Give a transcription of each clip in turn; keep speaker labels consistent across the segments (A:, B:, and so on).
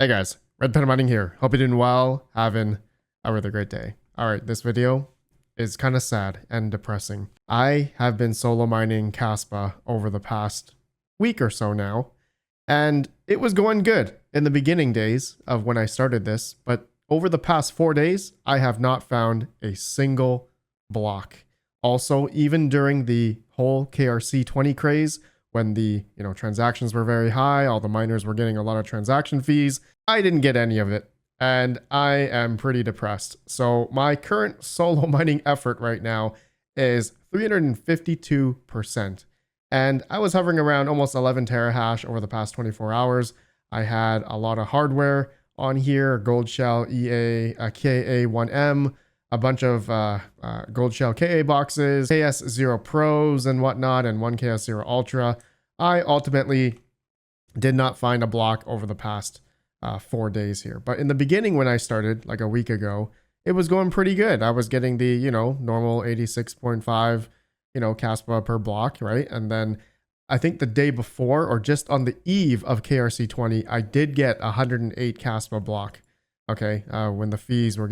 A: Hey guys, RedPandaMining here. Hope you're doing well, having a really great day. Alright, this video is kind of sad and depressing. I have been solo mining Kaspa over the past week or so now, and it was going good in the beginning days of when I started this, but over the past 4 days, I have not found a single block. Also, even during the whole KRC20 craze, when the transactions were very high, all the miners were getting a lot of transaction fees, I didn't get any of it, and I am pretty depressed. So my current solo mining effort right now is 352%, and I was hovering around almost 11 terahash over the past 24 hours. I had a lot of hardware on here: Gold Shell EA, KA1M, a bunch of Gold Shell KA boxes, KS0 Pros and whatnot, and one KS0 Ultra. I ultimately did not find a block over the past 4 days here. But in the beginning, when I started like a week ago, it was going pretty good. I was getting the, normal 86.5, Kaspa per block, right? And then I think the day before, or just on the eve of KRC20, I did get 108 Kaspa block. Okay, when the fees were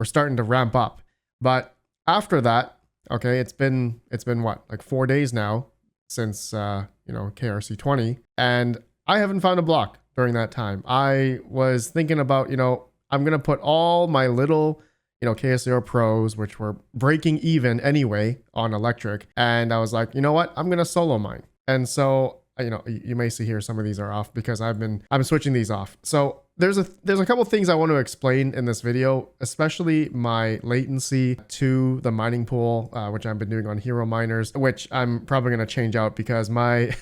A: starting to ramp up. But after that, okay, it's been what, like 4 days now since KRC20, and I haven't found a block during that time. I was thinking about, I'm gonna put all my little KS0 Pros, which were breaking even anyway on electric, and I was like, you know what, I'm gonna solo mine. And so you may see here some of these are off because I'm switching these off. So there's a couple things I want to explain in this video, especially my latency to the mining pool, which I've been doing on hero miners, which I'm probably going to change out because my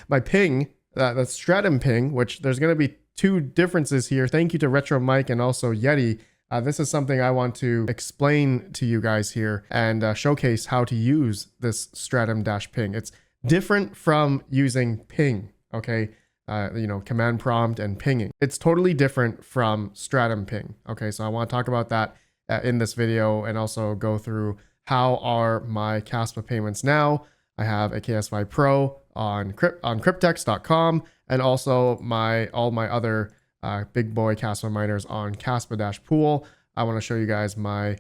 A: my ping, the stratum ping, which there's going to be two differences here. Thank you to Retro Mike and also Yeti. This is something I want to explain to you guys here and showcase how to use this stratum dash ping. It's different from using ping, okay? Command prompt and pinging. It's totally different from stratum ping. Okay, so I want to talk about that in this video and also go through how are my Kaspa payments now. I have a KS5 Pro on cryptex.com and also all my other big boy Kaspa miners on Kaspa Pool. I want to show you guys my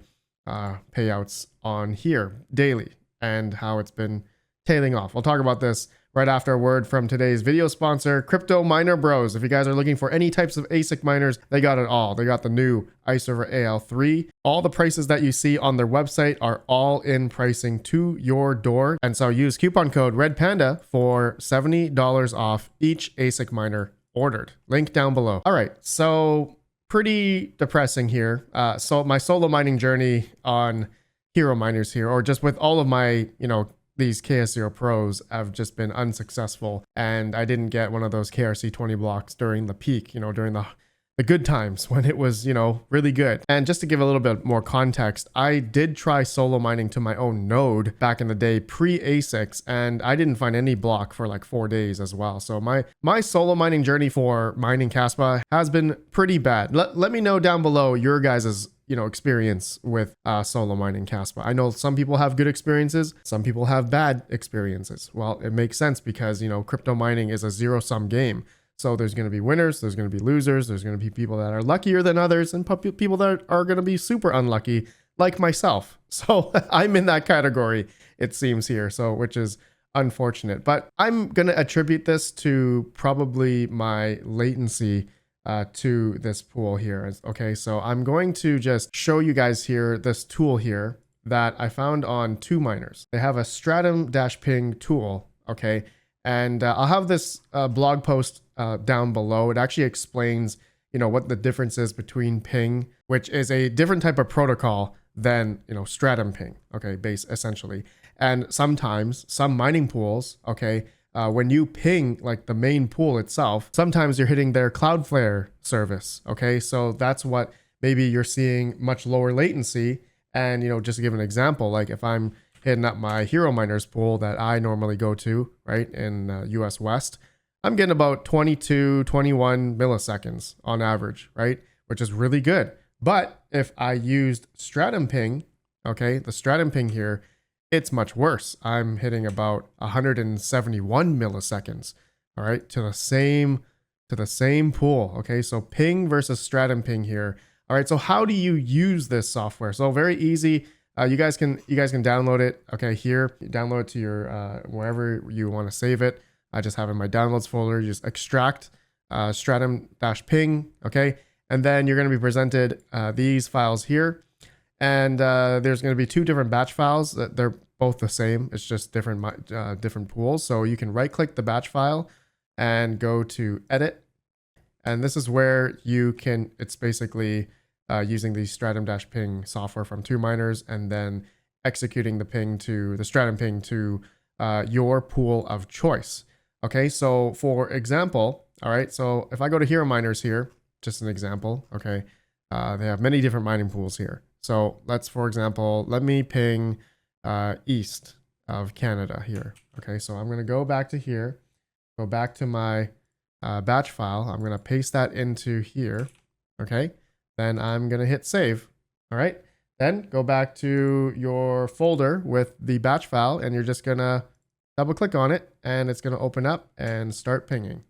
A: payouts on here daily and how it's been tailing off. We'll talk about this right after a word from today's video sponsor, Crypto Miner Bros. If you guys are looking for any types of ASIC miners, they got it all. They got the new iServer AL3. All the prices that you see on their website are all in pricing to your door. And so use coupon code RedPanda for $70 off each ASIC miner ordered. Link down below. All right, so pretty depressing here. So my solo mining journey on hero miners here, or just with all of my, these KS0 Pros have just been unsuccessful, and I didn't get one of those KRC20 blocks during the peak, during the good times when it was, really good. And just to give a little bit more context, I did try solo mining to my own node back in the day pre-ASICs, and I didn't find any block for like 4 days as well. So my solo mining journey for mining Kaspa has been pretty bad. Let me know down below your guys's experience with solo mining Kaspa. I know some people have good experiences, some people have bad experiences. Well, it makes sense because crypto mining is a zero-sum game. So there's going to be winners, there's going to be losers, there's going to be people that are luckier than others, and people that are going to be super unlucky, like myself. So I'm in that category, it seems here, so which is unfortunate. But I'm going to attribute this to probably my latency to this pool here. Okay, so I'm going to just show you guys here this tool here that I found on two miners. They have a stratum dash ping tool, okay, and I'll have this blog post down below. It actually explains what the difference is between ping, which is a different type of protocol than stratum ping, okay, base essentially. And sometimes some mining pools, okay, when you ping like the main pool itself, sometimes you're hitting their Cloudflare service. Okay, so that's what maybe you're seeing much lower latency. And just to give an example, like if I'm hitting up my hero miners pool that I normally go to, right, in US West, I'm getting about 22, 21 milliseconds on average, right, which is really good. But if I used stratum ping, okay, the stratum ping here, it's much worse. I'm hitting about 171 milliseconds, all right, to the same to the same pool. Okay, so ping versus stratum ping here. All right, so how do you use this software? So very easy. You guys can download it. Okay, here, you download it to your wherever you want to save it. I just have it in my downloads folder. You just extract stratum-ping. Okay, and then you're going to be presented these files here, and there's going to be two different batch files. They're both the same. It's just different pools. So you can right-click the batch file and go to Edit, and this is where you can. It's basically using the stratum-ping software from 2Miners and then executing the ping to the stratum ping to your pool of choice. Okay, so for example, all right, so if I go to Hero Miners here, just an example, okay, they have many different mining pools here. So let's, for example, let me ping east of Canada here. Okay, so I'm going to go back to here, go back to my batch file. I'm going to paste that into here. Okay. Then I'm going to hit save. All right. Then go back to your folder with the batch file and you're just going to double click on it and it's going to open up and start pinging.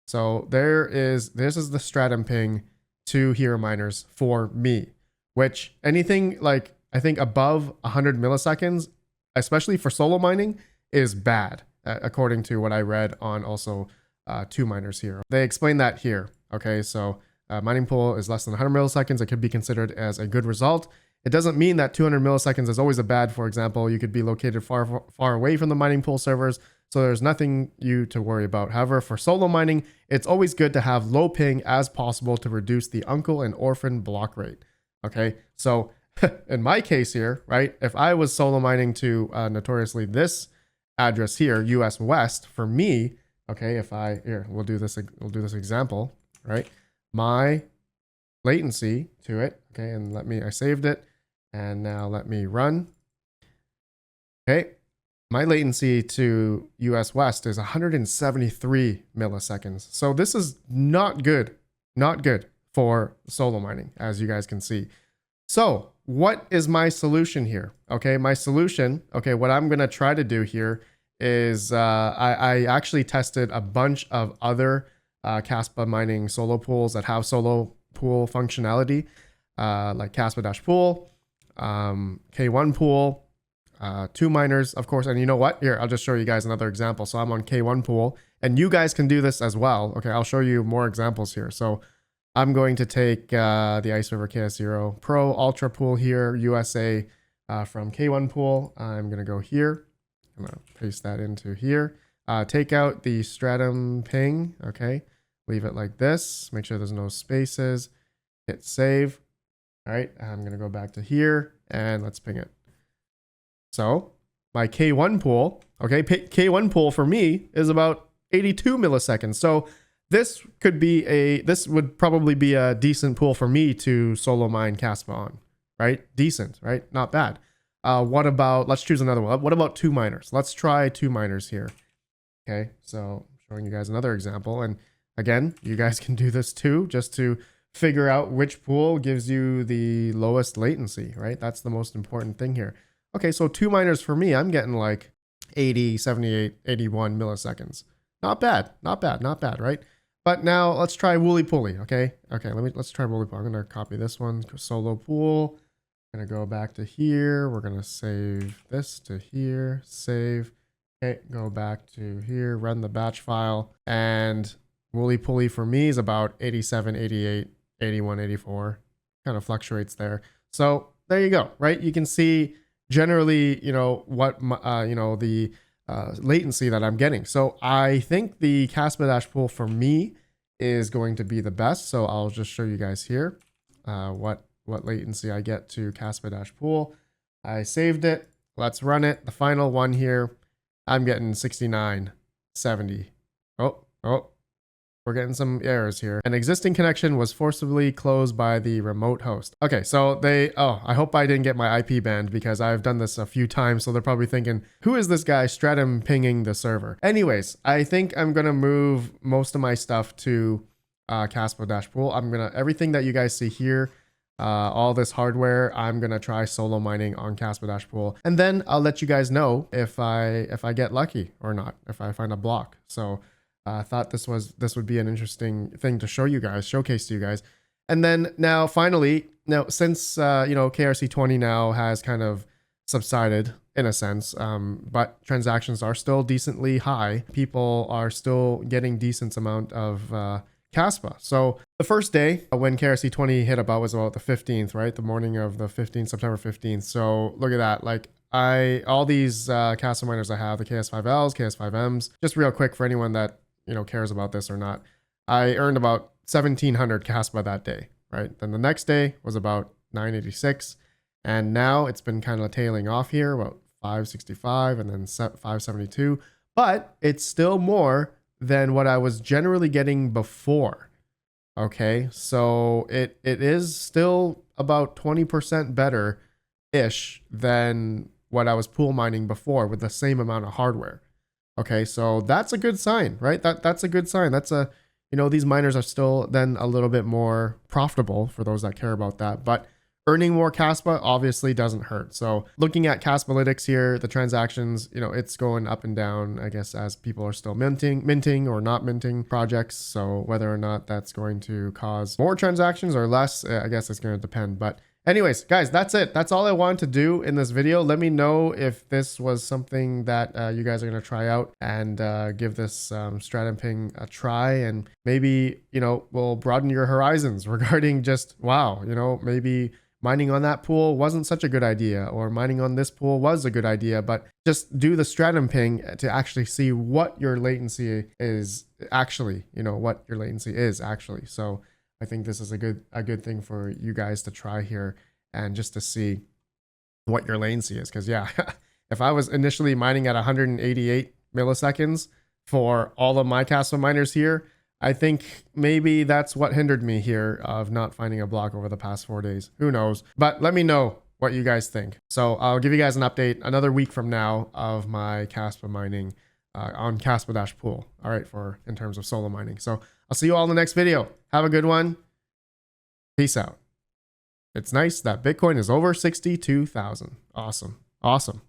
A: So this is the stratum ping to Hero Miners for me, which anything like I think above 100 milliseconds, especially for solo mining, is bad, according to what I read on also 2Miners here. They explain that here. Okay, so mining pool is less than 100 milliseconds. It could be considered as a good result. It doesn't mean that 200 milliseconds is always a bad. For example, you could be located far away from the mining pool servers, so there's nothing you to worry about. However, for solo mining, it's always good to have low ping as possible to reduce the uncle and orphan block rate. Okay, so in my case here, right, if I was solo mining to notoriously this address here, US West, for me, okay, we'll do this example, right? My latency to it, okay, and I saved it, and now let me run. Okay, my latency to US West is 173 milliseconds. So this is not good for solo mining, as you guys can see. So what is my solution here? Okay, my solution, okay, what I'm gonna try to do here is I actually tested a bunch of other Kaspa mining solo pools that have solo pool functionality, like Kaspa Pool, K1 Pool, 2Miners, of course. And you know what? Here, I'll just show you guys another example. So I'm on K1 Pool, and you guys can do this as well. Okay, I'll show you more examples here. So I'm going to take the Ice River KS0 Pro Ultra Pool here, USA, from K1 Pool. I'm going to go here. I'm going to paste that into here. Take out the stratum ping. Okay. Leave it like this. Make sure there's no spaces. Hit save. All right. I'm going to go back to here and let's ping it. So my K1 pool, okay, K1 pool for me is about 82 milliseconds. So this would probably be a decent pool for me to solo mine Kaspa on, right? Decent, right? Not bad. What about, let's choose another one. What about 2Miners? Let's try 2Miners here. Okay, so showing you guys another example. And again, you guys can do this too, just to figure out which pool gives you the lowest latency, right? That's the most important thing here. Okay, so 2Miners for me, I'm getting like 80, 78, 81 milliseconds. Not bad, right? But now let's try Wooly Pulley, okay? Okay, let's try Wooly Pulley. I'm gonna copy this one, solo pool. Gonna go back to here. We're gonna save this to here, save. Okay, go back to here, run the batch file, and Wooly Pulley for me is about 87, 88, 81, 84. Kind of fluctuates there. So there you go, right? You can see generally, you know, what, the latency that I'm getting. So I think the Kaspa pool for me is going to be the best. So I'll just show you guys here what latency I get to Kaspa pool. I saved it. Let's run it. The final one here, I'm getting 69, 70. Oh, we're getting some errors here. An existing connection was forcibly closed by the remote host. Okay, so I hope I didn't get my IP banned because I've done this a few times. So they're probably thinking, who is this guy stratum pinging the server? Anyways, I think I'm going to move most of my stuff to Kaspa pool. Everything that you guys see here, all this hardware, I'm going to try solo mining on Kaspa pool. And then I'll let you guys know if I get lucky or not, if I find a block. So I thought this would be an interesting thing to showcase to you guys. And then now finally, since KRC20 now has kind of subsided in a sense, but transactions are still decently high. People are still getting decent amount of Kaspa. So the first day when KRC20 hit about was about the 15th, right? The morning of the 15th, September 15th. So look at that. Like all these Kaspa miners I have, the KS5Ls, KS5Ms, just real quick for anyone that, cares about this or not. I earned about 1700 Kaspa that day, right? Then the next day was about 986. And now it's been kind of tailing off here, about 565 and then 572. But it's still more than what I was generally getting before. Okay, so it is still about 20% better ish than what I was pool mining before with the same amount of hardware. Okay, so that's a good sign, right? That's a good sign. That's these miners are still then a little bit more profitable for those that care about that. But earning more Kaspa obviously doesn't hurt. So looking at Kaspalytics here, the transactions, it's going up and down, I guess, as people are still minting or not minting projects. So whether or not that's going to cause more transactions or less, I guess it's going to depend. But anyways, guys, that's it. That's all I wanted to do in this video. Let me know if this was something that you guys are going to try out and give this stratum ping a try. And maybe, we'll broaden your horizons regarding just, wow, maybe mining on that pool wasn't such a good idea, or mining on this pool was a good idea, but just do the stratum ping to actually see what your latency is actually, what your latency is actually. So I think this is a good thing for you guys to try here and just to see what your latency is. Because yeah, if I was initially mining at 188 milliseconds for all of my Kaspa miners here, I think maybe that's what hindered me here of not finding a block over the past 4 days. Who knows? But let me know what you guys think. So I'll give you guys an update another week from now of my Kaspa mining on Kaspa Pool. All right, in terms of solo mining. So I'll see you all in the next video. Have a good one. Peace out. It's nice that Bitcoin is over 62,000. Awesome. Awesome.